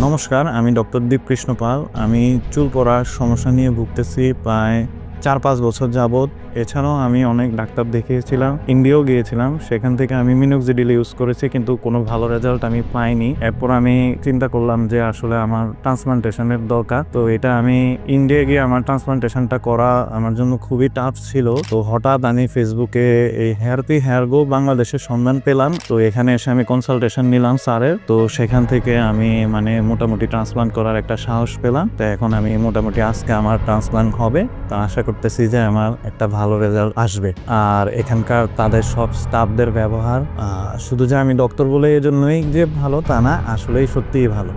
নমস্কার, আমি ডক্টর দীপকৃষ্ণ পাল। আমি চুল পড়ার সমস্যা নিয়ে ভুগতেছি প্রায় ৪-৫ বছর যাবৎ। এছাড়াও আমি অনেক ডাক্তার দেখিয়েছিলাম, ইন্ডিয়াও গিয়েছিলাম। সেখান থেকে আমি মিনোক্সিডিল ইউজ করেছি, কিন্তু কোনো ভালো রেজাল্ট আমি পাইনি। এরপর আমি চিন্তা করলাম যে আসলে আমার ট্রান্সপ্লান্টেশনের দরকার। তো এটা আমি ইন্ডিয়া গিয়ে আমার ট্রান্সপ্লান্টেশনটা করা আমার জন্য খুবই টাফ ছিল। তো হঠাৎ আমি ফেসবুকে এই হেয়ার গো বাংলাদেশের সন্ধান পেলাম। তো এখানে এসে আমি কনসালটেশন নিলাম স্যারের। তো সেখান থেকে আমি মোটামুটি ট্রান্সপ্লান্ট করার একটা সাহস পেলাম। তো এখন আমি মোটামুটি আজকে আমার ট্রান্সপ্লান্ট হবে। তো আশা করতেছি যে আমার একটা ভালো রেজাল্ট আসবে। আর এখানকার তাদের সব স্টাফদের ব্যবহার শুধু যে আমি ডক্টর বলে এজন্যই যে ভালো তা না, আসলেই সত্যিই ভালো।